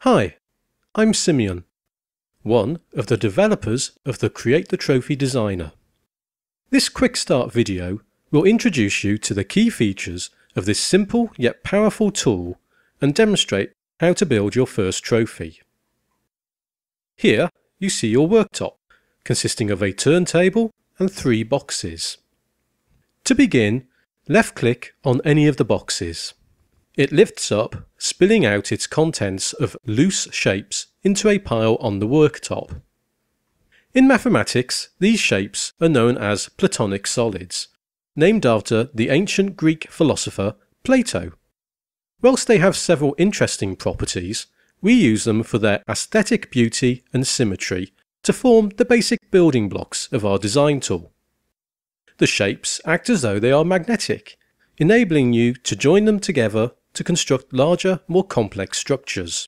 Hi, I'm Simeon, one of the developers of the Create the Trophy Designer. This quick start video will introduce you to the key features of this simple yet powerful tool and demonstrate how to build your first trophy. Here you see your worktop, consisting of a turntable and 3 boxes. To begin, left-click on any of the boxes. It lifts up, spilling out its contents of loose shapes into a pile on the worktop. In mathematics, these shapes are known as Platonic solids, named after the ancient Greek philosopher Plato. Whilst they have several interesting properties, we use them for their aesthetic beauty and symmetry to form the basic building blocks of our design tool. The shapes act as though they are magnetic, enabling you to join them together to construct larger, more complex structures.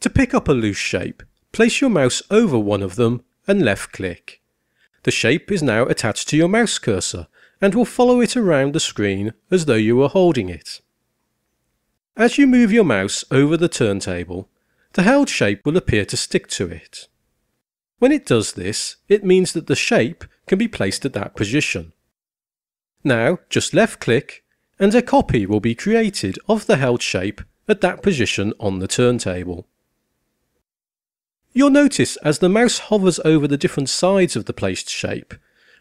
To pick up a loose shape, place your mouse over one of them and left-click. The shape is now attached to your mouse cursor and will follow it around the screen as though you were holding it. As you move your mouse over the turntable, the held shape will appear to stick to it. When it does this, it means that the shape can be placed at that position. Now just left-click and a copy will be created of the held shape at that position on the turntable. You'll notice as the mouse hovers over the different sides of the placed shape,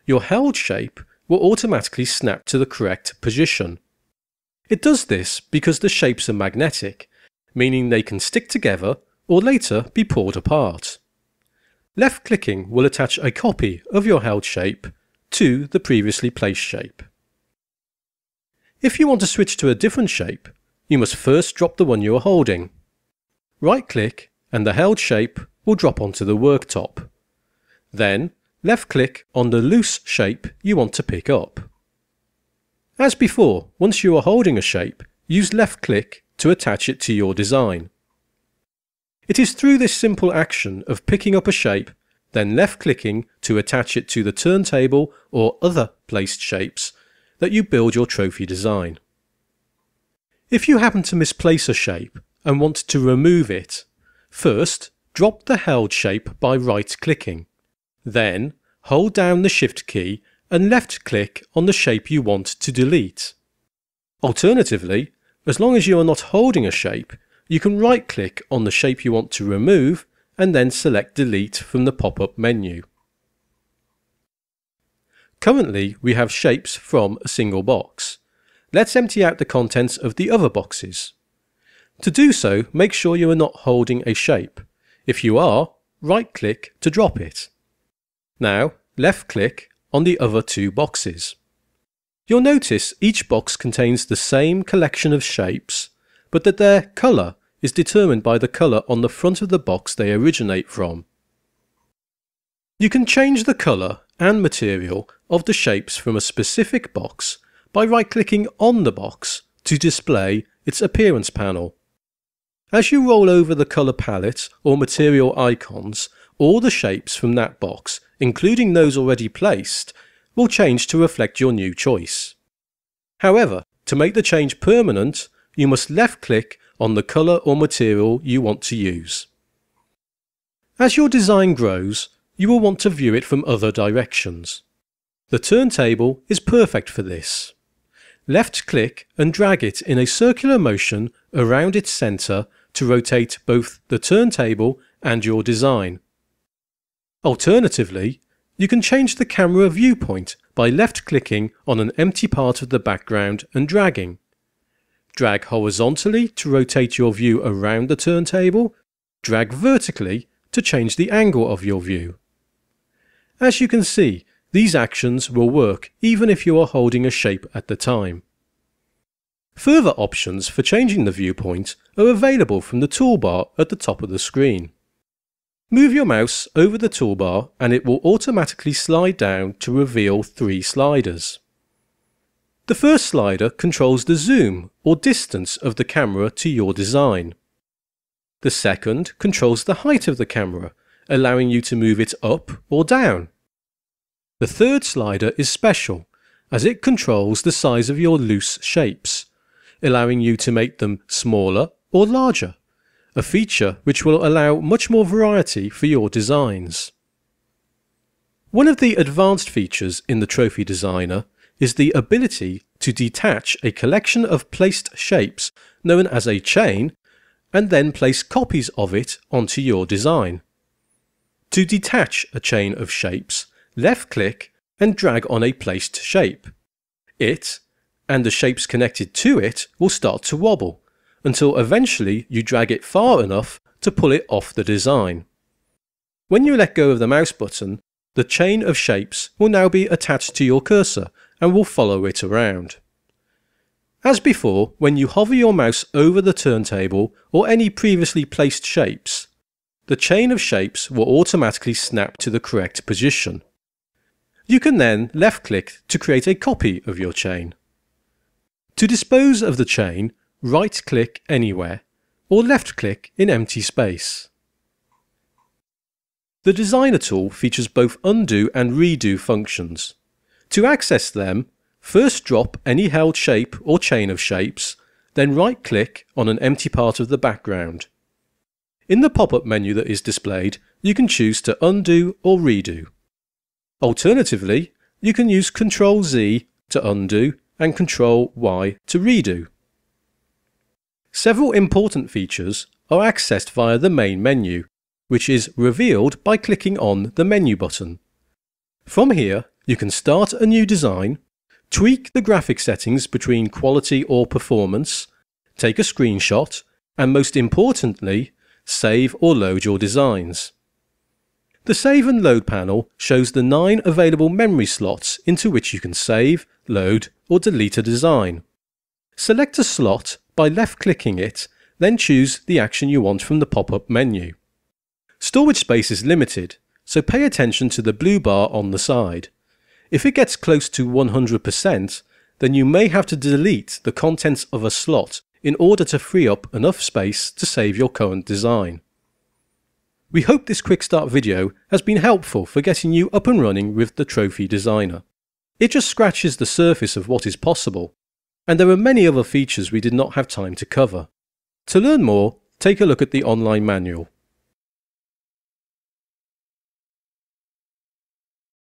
your held shape will automatically snap to the correct position. It does this because the shapes are magnetic, meaning they can stick together or later be pulled apart. Left-clicking will attach a copy of your held shape to the previously placed shape. If you want to switch to a different shape, you must first drop the one you are holding. Right-click and the held shape will drop onto the worktop. Then, left-click on the loose shape you want to pick up. As before, once you are holding a shape, use left-click to attach it to your design. It is through this simple action of picking up a shape, then left-clicking to attach it to the turntable or other placed shapes, that you build your trophy design. If you happen to misplace a shape and want to remove it, first drop the held shape by right-clicking. Then hold down the Shift key and left-click on the shape you want to delete. Alternatively, as long as you are not holding a shape, you can right-click on the shape you want to remove and then select Delete from the pop-up menu. Currently, we have shapes from a single box. Let's empty out the contents of the other boxes. To do so, make sure you are not holding a shape. If you are, right-click to drop it. Now, left-click on the other 2 boxes. You'll notice each box contains the same collection of shapes, but that their colour is determined by the colour on the front of the box they originate from. You can change the colour and material of the shapes from a specific box by right-clicking on the box to display its appearance panel. As you roll over the colour palette or material icons, all the shapes from that box, including those already placed, will change to reflect your new choice. However, to make the change permanent, you must left-click on the colour or material you want to use. As your design grows, you will want to view it from other directions. The turntable is perfect for this. Left-click and drag it in a circular motion around its centre to rotate both the turntable and your design. Alternatively, you can change the camera viewpoint by left-clicking on an empty part of the background and dragging. Drag horizontally to rotate your view around the turntable, drag vertically to change the angle of your view. As you can see, these actions will work even if you are holding a shape at the time. Further options for changing the viewpoint are available from the toolbar at the top of the screen. Move your mouse over the toolbar and it will automatically slide down to reveal 3 sliders. The first slider controls the zoom or distance of the camera to your design. The second controls the height of the camera, allowing you to move it up or down. The third slider is special, as it controls the size of your loose shapes, allowing you to make them smaller or larger, a feature which will allow much more variety for your designs. One of the advanced features in the Trophy Designer is the ability to detach a collection of placed shapes known as a chain and then place copies of it onto your design. To detach a chain of shapes, left-click and drag on a placed shape. It, and the shapes connected to it, will start to wobble, until eventually you drag it far enough to pull it off the design. When you let go of the mouse button, the chain of shapes will now be attached to your cursor and will follow it around. As before, when you hover your mouse over the turntable or any previously placed shapes, the chain of shapes will automatically snap to the correct position. You can then left-click to create a copy of your chain. To dispose of the chain, right-click anywhere, or left-click in empty space. The Designer tool features both undo and redo functions. To access them, first drop any held shape or chain of shapes, then right-click on an empty part of the background. In the pop-up menu that is displayed, you can choose to undo or redo. Alternatively, you can use Ctrl-Z to undo and Ctrl-Y to redo. Several important features are accessed via the main menu, which is revealed by clicking on the menu button. From here, you can start a new design, tweak the graphic settings between quality or performance, take a screenshot, and most importantly, save or load your designs. The Save and Load panel shows the 9 available memory slots into which you can save, load, or delete a design. Select a slot by left-clicking it, then choose the action you want from the pop-up menu. Storage space is limited, so pay attention to the blue bar on the side. If it gets close to 100%, then you may have to delete the contents of a slot in order to free up enough space to save your current design. We hope this quick start video has been helpful for getting you up and running with the Trophy Designer. It just scratches the surface of what is possible, and there are many other features we did not have time to cover. To learn more, take a look at the online manual.